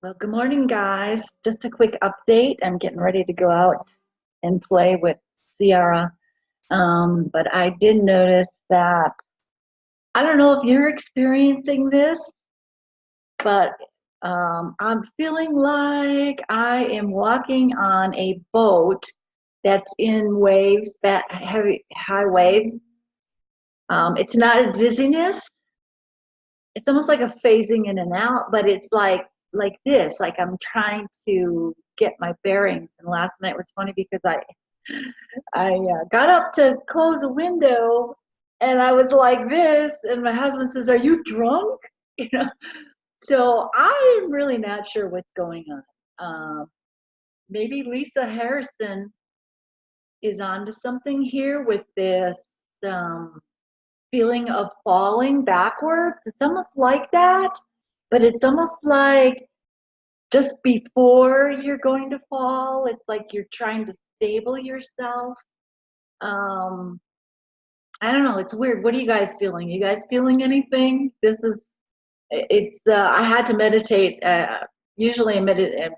Well, good morning, guys. Just a quick update. I'm getting ready to go out and play with Ciara. But I did notice that I don't know if you're experiencing this, but I'm feeling like I am walking on a boat that's in waves, that heavy, high waves. It's not a dizziness. It's almost like a phasing in and out, but it's like this, like I'm trying to get my bearings. And last night was funny because I got up to close a window and I was like this, and my husband says, "Are you drunk?" You know. So I'm really not sure what's going on. Maybe Lisa Harrison is onto something here with this um, feeling of falling backwards. It's almost like that, but it's almost like just before you're going to fall, it's like you're trying to stable yourself. Um, I don't know. It's weird. What are you guys feeling? You guys feeling anything? I had to meditate. Usually I meditate.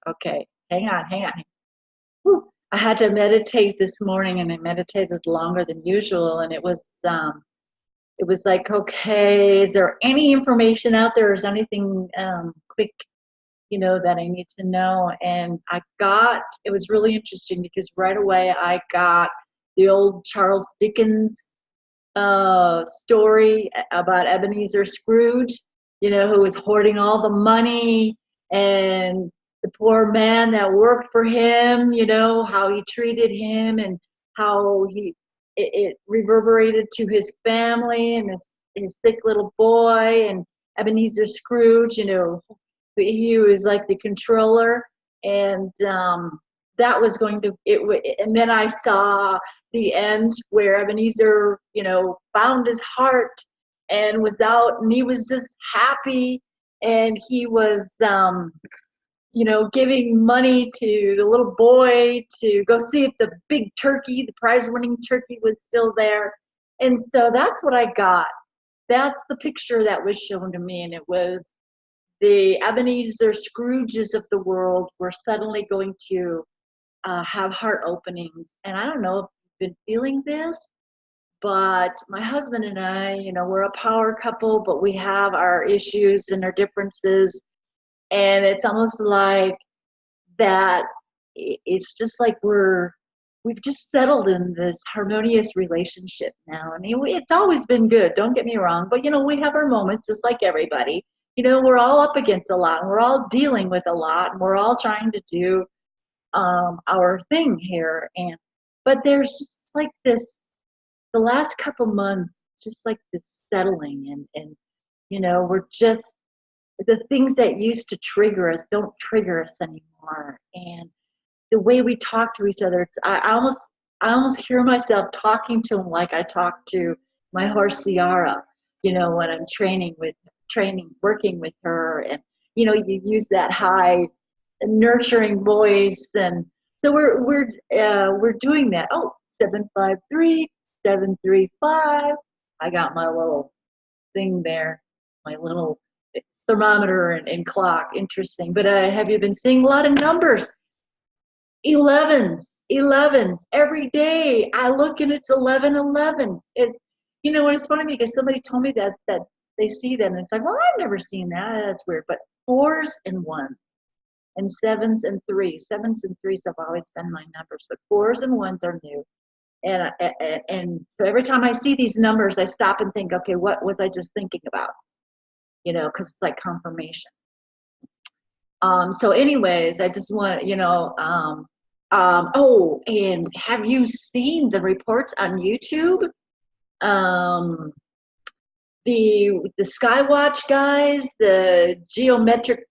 Okay, hang on. Whew. I had to meditate this morning, and I meditated longer than usual, and it was like, okay, is there any information out there? Is anything quick, that I need to know? And it was really interesting because right away I got the old Charles Dickens story about Ebenezer Scrooge, who was hoarding all the money, and the poor man that worked for him, how he treated him, and how it reverberated to his family and his sick little boy. And Ebenezer Scrooge, he was like the controller. And that was going to and then I saw the end where Ebenezer, found his heart and was out, and he was just happy, and he was giving money to the little boy to go see if the big turkey, the prize-winning turkey, was still there. And so that's what I got. That's the picture that was shown to me, and it was the Ebenezer Scrooges of the world were suddenly going to have heart openings. And I don't know if you've been feeling this, but my husband and I, we're a power couple, but we have our issues and our differences. And it's almost like that. It's just like we've just settled in this harmonious relationship now. And it's always been good, don't get me wrong, but we have our moments just like everybody. We're all up against a lot, and we're all dealing with a lot, and we're all trying to do our thing here. But there's just like this, the last couple months, just like this settling, and we're just, the things that used to trigger us don't trigger us anymore. And the way we talk to each other, I almost hear myself talking to him like I talk to my horse Ciara, when I'm working with her. And you use that high nurturing voice. And so we're doing that. Oh, 753 735. I got my little thing there, my little thermometer and clock. Interesting. But have you been seeing a lot of numbers? 11s every day. I look and it's 1111. And it's funny because somebody told me that they see them, and it's like, well, I've never seen that. That's weird. But 4s and 1s and 7s and 3s. 7s and 3s have always been my numbers, but 4s and 1s are new. And so every time I see these numbers, I stop and think, okay, what was I just thinking about? Because it's like confirmation. So anyways, I just want, oh, and have you seen the reports on YouTube? The Skywatch guys, the geometric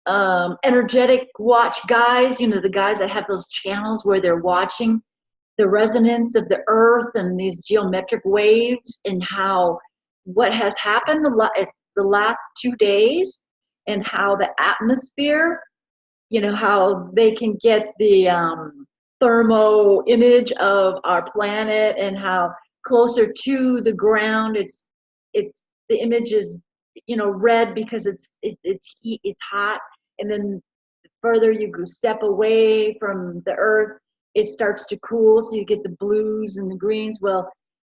energetic watch guys, the guys that have those channels where they're watching the resonance of the earth and these geometric waves, and what has happened the last 2 days, and how the atmosphere, how they can get the thermo image of our planet, and how closer to the ground the image is, red because it's heat, it's hot, and then the further you go step away from the earth, it starts to cool, so you get the blues and the greens. Well,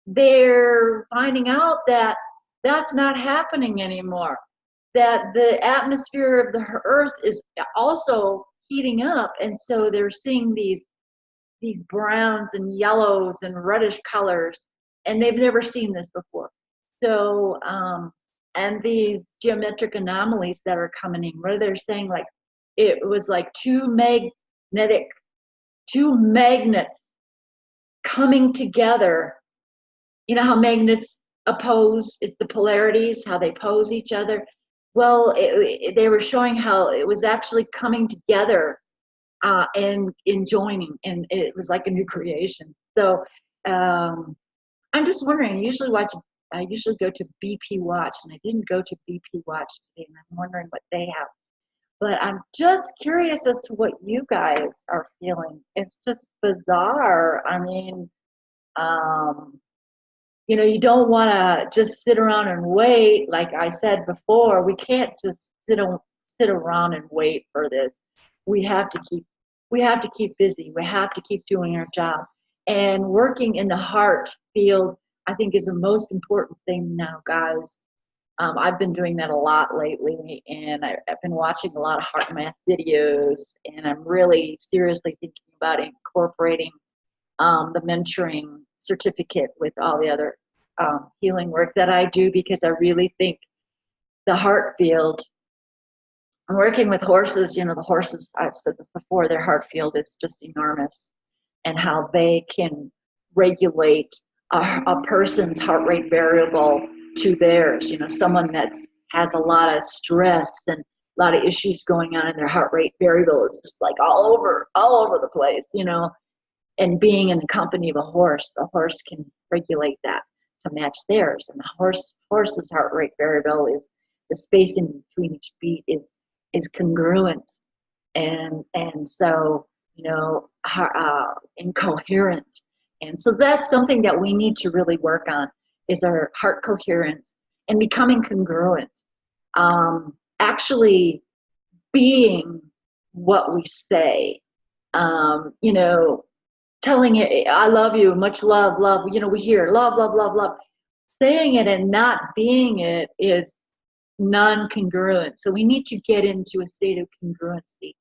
they're finding out that that's not happening anymore, that the atmosphere of the earth is also heating up, and so they're seeing these browns and yellows and reddish colors, and they've never seen this before. So and these geometric anomalies that are coming in, where they're saying like it was like two magnets coming together. You know how magnets oppose, it's the polarities, how they pose each other. Well, they were showing how it was actually coming together and in joining, and it was like a new creation. So I'm just wondering, I usually go to BP Watch, and I didn't go to BP Watch today, and I'm wondering what they have. But I'm just curious as to what you guys are feeling. It's just bizarre. I mean, you don't want to just sit around and wait. Like I said before, we can't just sit around and wait for this. We have to keep busy. We have to keep doing our job. And working in the heart field, I think, is the most important thing now, guys. I've been doing that a lot lately, and I've been watching a lot of heart math videos, and I'm really seriously thinking about incorporating the mentoring certificate with all the other healing work that I do, because I really think the heart field, I'm working with horses, the horses, I've said this before, their heart field is just enormous, and how they can regulate a person's heart rate variable to theirs. Someone that has a lot of stress and a lot of issues going on, and their heart rate variable is just like all over the place, and being in the company of a horse, the horse can regulate that to match theirs. And the horse's heart rate variable is the space in between each beat is congruent, and so incoherent. And so that's something that we need to really work on, is our heart coherence and becoming congruent. Actually being what we say. Telling it, I love you, much love, love. We hear love, love, love, love. Saying it and not being it is non-congruent. So we need to get into a state of congruency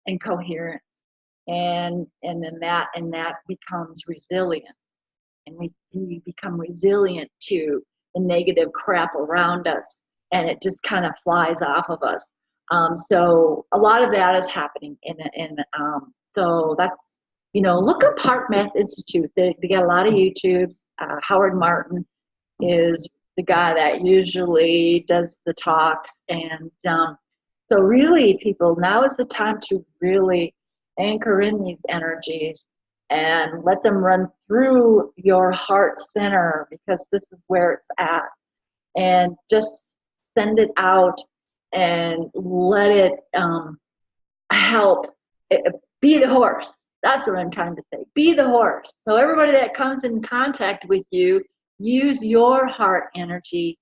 and coherence, and then that becomes resilient, and we become resilient to the negative crap around us, and it just kind of flies off of us. So a lot of that is happening, so that's, look up Heart Math Institute. They got a lot of YouTubes. Howard Martin is the guy that usually does the talks, and so really, people, now is the time to really anchor in these energies and let them run through your heart center, because this is where it's at, and just send it out and let it help. Be the horse. That's what I'm trying to say. Be the horse. So everybody that comes in contact with you, use your heart energy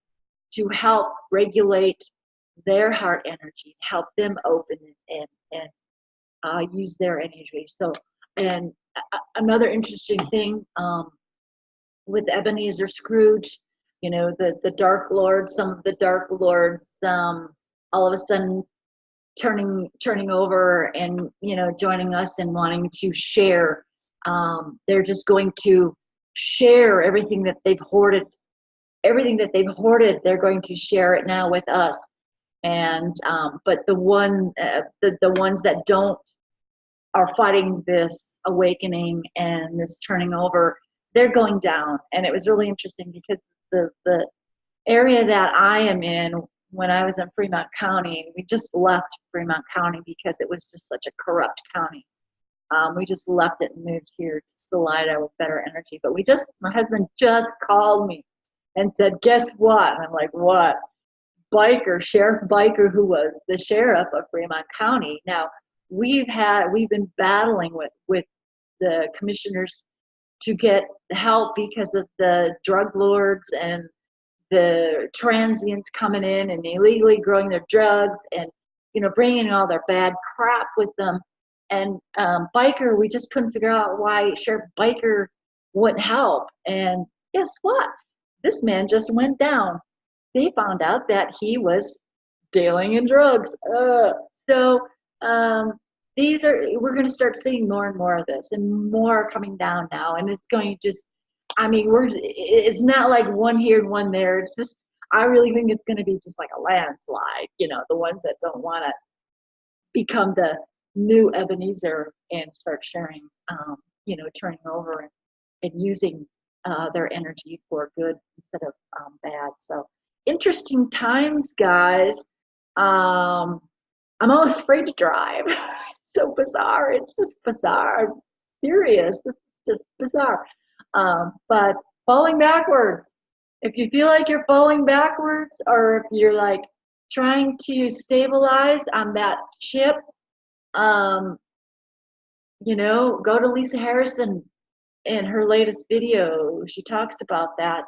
to help regulate their heart energy, help them open and use their energy. So, and another interesting thing with Ebenezer Scrooge, the Dark Lord, some of the Dark Lords, all of a sudden turning over and joining us and wanting to share. They're just going to share everything that they've hoarded. They're going to share it now with us. And but the ones that don't are fighting this awakening and this turning over, they're going down. And it was really interesting, because the area that I am in, when I was in Fremont County, we just left Fremont County because it was just such a corrupt county. We just left it and moved here to Salida with better energy. But my husband just called me and said, guess what? And I'm like, what? Sheriff Biker, who was the sheriff of Fremont County. Now, we've been battling with the commissioners to get help because of the drug lords and the transients coming in and illegally growing their drugs and, bringing all their bad crap with them. And Biker, we just couldn't figure out why Sheriff Biker wouldn't help. And guess what? This man just went down. They found out that he was dealing in drugs. So we're going to start seeing more and more of this, and more coming down now. And it's going to just, it's not like one here and one there. It's just, I really think it's going to be just like a landslide. The ones that don't want to become the new Ebenezer and start sharing, turning over and using their energy for good instead of bad. So interesting times, guys. I'm almost afraid to drive. It's so bizarre. It's just bizarre. I'm serious. It's just bizarre. But falling backwards. If you feel like you're falling backwards, or if you're like trying to stabilize on that ship, go to Lisa Harrison in her latest video. She talks about that.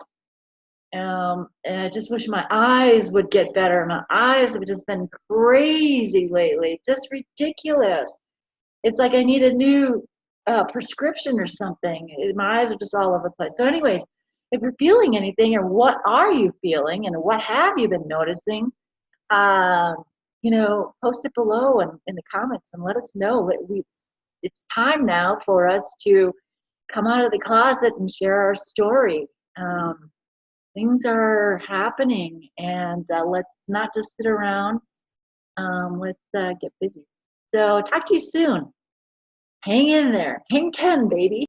And I just wish my eyes would get better. My eyes have just been crazy lately, just ridiculous. It's like I need a new prescription or something. My eyes are just all over the place. So anyways, if you're feeling anything, or what are you feeling, and what have you been noticing, post it below and in the comments and let us know. It's time now for us to come out of the closet and share our story. Things are happening, and let's not just sit around. Let's get busy. So talk to you soon. Hang in there. Hang 10, baby.